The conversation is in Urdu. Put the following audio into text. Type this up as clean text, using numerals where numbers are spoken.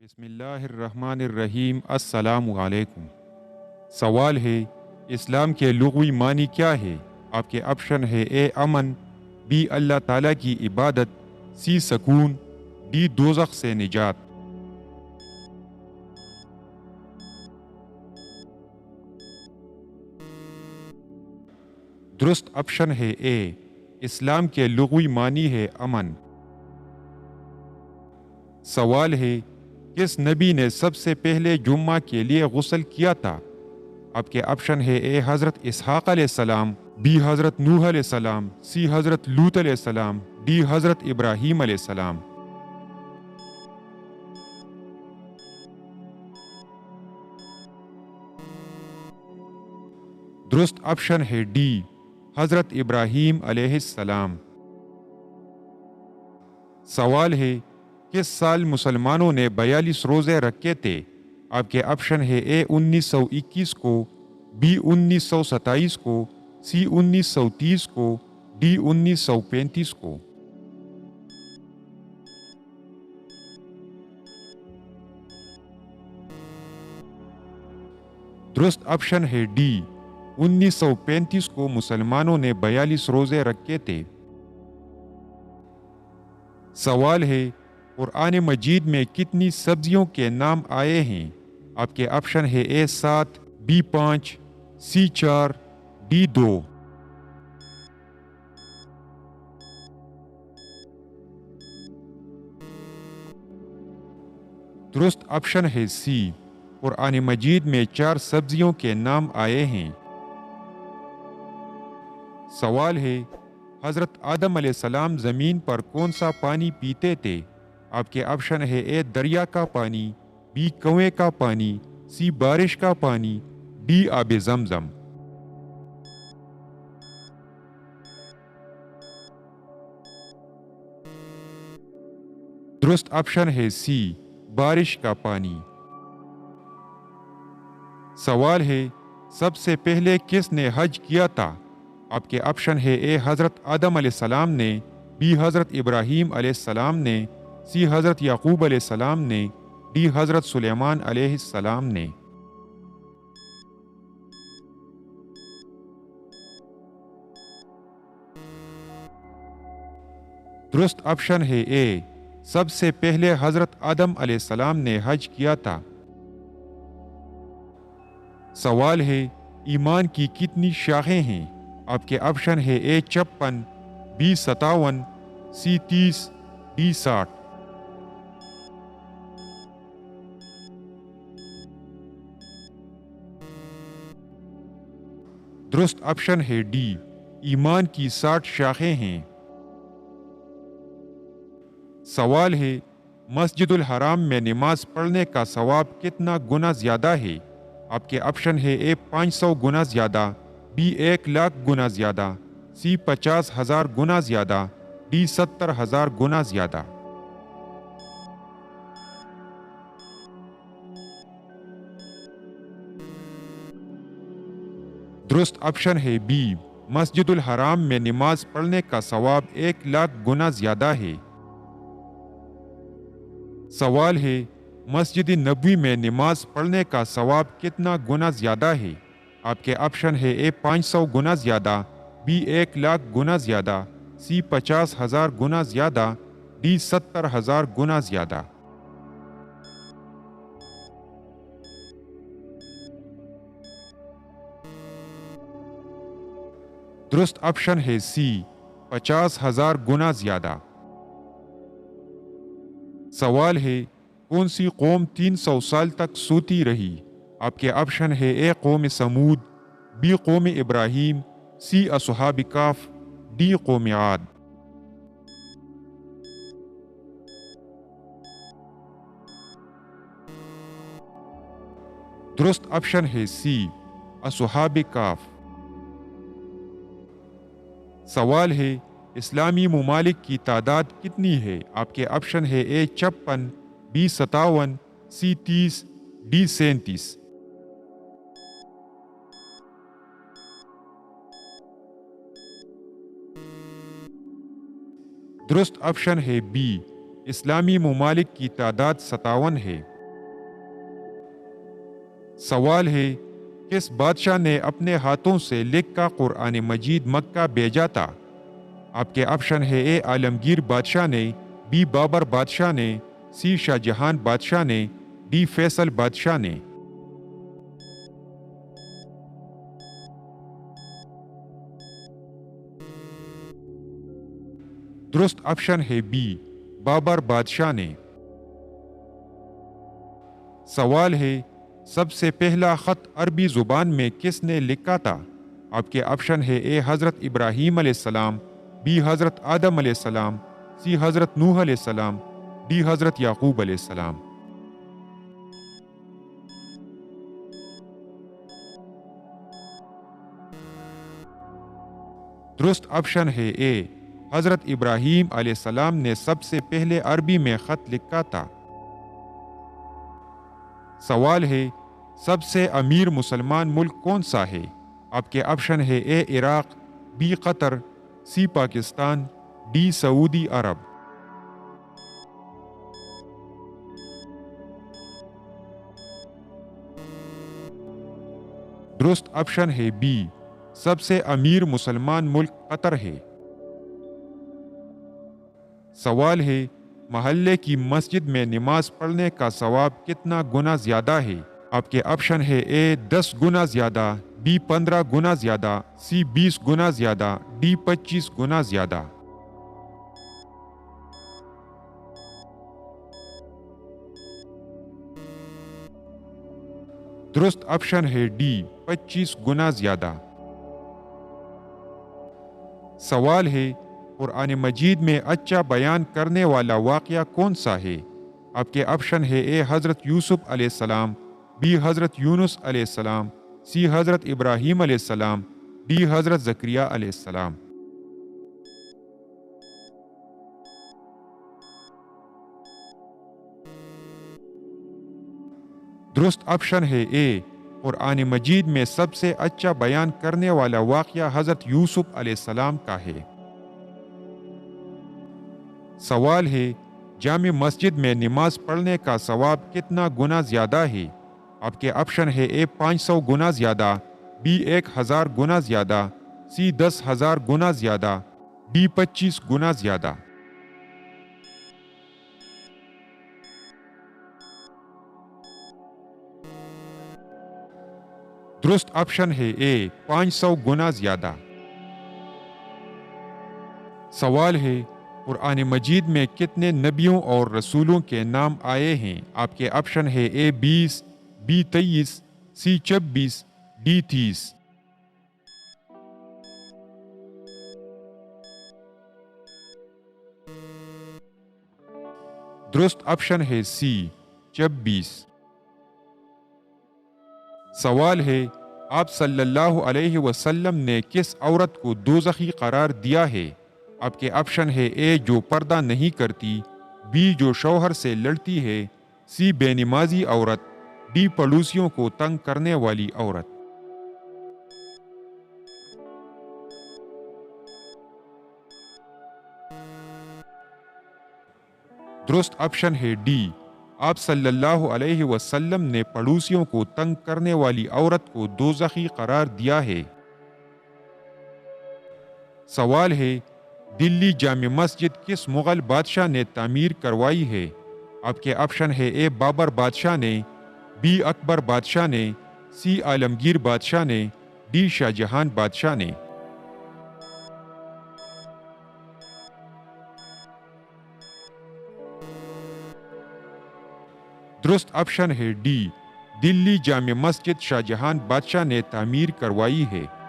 بسم اللہ الرحمن الرحیم۔ السلام علیکم۔ سوال ہے، اسلام کے لغوی معنی کیا ہے؟ آپ کے آپشن ہے: اے امن، بی اللہ تعالیٰ کی عبادت، سی سکون، ڈی دوزخ سے نجات۔ درست آپشن ہے اے، اسلام کے لغوی معنی ہے امن۔ سوال ہے، کس نبی نے سب سے پہلے جمعہ کے لیے غسل کیا تھا؟ آپ کے آپشن ہے: اے حضرت اسحاق علیہ السلام، بی حضرت نوح علیہ السلام، سی حضرت لوط علیہ السلام، ڈی حضرت ابراہیم علیہ السلام۔ درست آپشن ہے ڈی، حضرت ابراہیم علیہ السلام۔ سوال ہے، کس سال مسلمانوں نے 42 روزے رکھے تھے؟ آپ کے آپشن ہے: اے 1921 کو، بی 1927 کو، سی 1930 کو، ڈی 1935 کو۔ درست آپشن ہے ڈی، 1935 کو مسلمانوں نے 42 روزے رکھے تھے۔ سوال ہے، قرآن مجید میں کتنی سبزیوں کے نام آئے ہیں؟ آپ کے آپشن ہے: اے 7، بی 5، سی 4، ڈی 2۔ درست آپشن ہے سی، قرآن مجید میں 4 سبزیوں کے نام آئے ہیں۔ سوال ہے، حضرت آدم علیہ السلام زمین پر کون سا پانی پیتے تھے؟ آپ کے آپشن ہے: اے دریا کا پانی، بی کنویں کا پانی، سی بارش کا پانی، ڈی آب زمزم۔ درست آپشن ہے سی، بارش کا پانی۔ سوال ہے، سب سے پہلے کس نے حج کیا تھا؟ آپ کے آپشن ہے: اے حضرت آدم علیہ السلام نے، بی حضرت ابراہیم علیہ السلام نے، سی حضرت یعقوب علیہ السلام نے، ڈی حضرت سلیمان علیہ السلام نے۔ درست آپشن ہے اے، سب سے پہلے حضرت آدم علیہ السلام نے حج کیا تھا۔ سوال ہے، ایمان کی کتنی شاخیں ہیں؟ آپ کے آپشن ہے: اے 56، بی 57، سی 30، ڈی 60۔ درست آپشن ہے ڈی، ایمان کی 60 شاخیں ہیں۔ سوال ہے، مسجد الحرام میں نماز پڑھنے کا ثواب کتنا گنا زیادہ ہے؟ آپ کے آپشن ہے: اے 500 گنا زیادہ، بی 1,00,000 گنا زیادہ، سی 50,000 گنا زیادہ، ڈی 70,000 گنا زیادہ۔ درست آپشن ہے بی، مسجد الحرام میں نماز پڑھنے کا ثواب 1,00,000 گنا زیادہ ہے۔ سوال ہے، مسجد نبوی میں نماز پڑھنے کا ثواب کتنا گنا زیادہ ہے؟ آپ کے آپشن ہے: اے 500 گنا زیادہ، بی 1,00,000 گنا زیادہ، سی 50,000 گنا زیادہ، ڈی 70,000 گنا زیادہ۔ درست آپشن ہے سی، 50,000 گنا زیادہ۔ سوال ہے، کون سی قوم 300 سال تک سوتی رہی؟ آپ کے آپشن ہے: اے قوم سمود، بی قوم ابراہیم، سی اصحاب کہف، ڈی قوم عاد۔ درست آپشن ہے سی، اصحاب کہف۔ سوال ہے، اسلامی ممالک کی تعداد کتنی ہے؟ آپ کے آپشن ہے: اے 56، بی 57، سی 30، ڈی 37۔ درست آپشن ہے بی، اسلامی ممالک کی تعداد 57 ہے۔ سوال ہے کس بادشاہ نے اپنے ہاتھوں سے لکھ کر قرآن مجید مکہ بھیجا تھا؟ آپ کے آپشن ہے اے عالمگیر بادشاہ نے، بی بابر بادشاہ نے، سی شاہ جہان بادشاہ نے، ڈی فیصل بادشاہ نے۔ درست آپشن ہے بی بابر بادشاہ نے۔ سوال ہے سب سے پہلا خط عربی زبان میں کس نے لکھا تھا؟ آپ کے آپشن ہے اے حضرت ابراہیم علیہ السلام، بی حضرت آدم علیہ السلام، سی حضرت نوح علیہ السلام، ڈی حضرت یعقوب علیہ السلام۔ درست آپشن ہے اے حضرت ابراہیم علیہ السلام نے سب سے پہلے عربی میں خط لکھا تھا۔ سوال ہے سب سے امیر مسلمان ملک کون سا ہے؟ آپ کے آپشن ہے A Iraq, B Qatar, C Pakistan, D Saudi Arab. درست آپشن ہے بی سب سے امیر مسلمان ملک قطر ہے۔ سوال ہے محلے کی مسجد میں نماز پڑھنے کا ثواب کتنا گنا زیادہ ہے؟ آپ کے آپشن ہے اے 10 گنا زیادہ، بی 15 گنا زیادہ، سی 20 گنا زیادہ، ڈی 25 گنا زیادہ۔ درست آپشن ہے ڈی 25 گنا زیادہ۔ سوال ہے قرآن مجید میں اچھا بیان کرنے والا واقعہ کون سا ہے؟ آپ کے آپشن ہے اے حضرت یوسف علیہ السلام، بی حضرت یونس علیہ السلام، سی حضرت ابراہیم علیہ السلام، ڈی حضرت زکریا علیہ السلام۔ درست آپشن ہے اے قرآن مجید میں سب سے اچھا بیان کرنے والا واقعہ حضرت یوسف علیہ السلام کا ہے۔ سوال ہے جامع مسجد میں نماز پڑھنے کا ثواب کتنا گنا زیادہ ہے؟ آپ کے آپشن ہے اے 500 گنا زیادہ، بی 1000 گنا زیادہ، سی 10,000 گنا زیادہ، ڈی 25 گنا زیادہ۔ درست آپشن ہے اے 500 گنا زیادہ۔ سوال ہے قرآن مجید میں کتنے نبیوں اور رسولوں کے نام آئے ہیں؟ آپ کے آپشن ہے اے 20، بی 23، سی 26، ڈی 30۔ درست آپشن ہے سی 26۔ سوال ہے آپ صلی اللہ علیہ وسلم نے کس عورت کو دوزخی قرار دیا ہے؟ آپ کے آپشن ہے اے جو پردہ نہیں کرتی، بی جو شوہر سے لڑتی ہے، سی بے نمازی عورت، ڈی پڑوسیوں کو تنگ کرنے والی عورت۔ درست آپشن ہے ڈی آپ صلی اللہ علیہ وسلم نے پڑوسیوں کو تنگ کرنے والی عورت کو دوزخی قرار دیا ہے۔ سوال ہے دلی جامع مسجد کس مغل بادشاہ نے تعمیر کروائی ہے؟ آپ کے آپشن ہے اے بابر بادشاہ نے، بی اکبر بادشاہ نے، سی عالمگیر بادشاہ نے، ڈی شاہ جہان بادشاہ نے۔ درست آپشن ہے ڈی دلی جامع مسجد شاہ جہان بادشاہ نے تعمیر کروائی ہے۔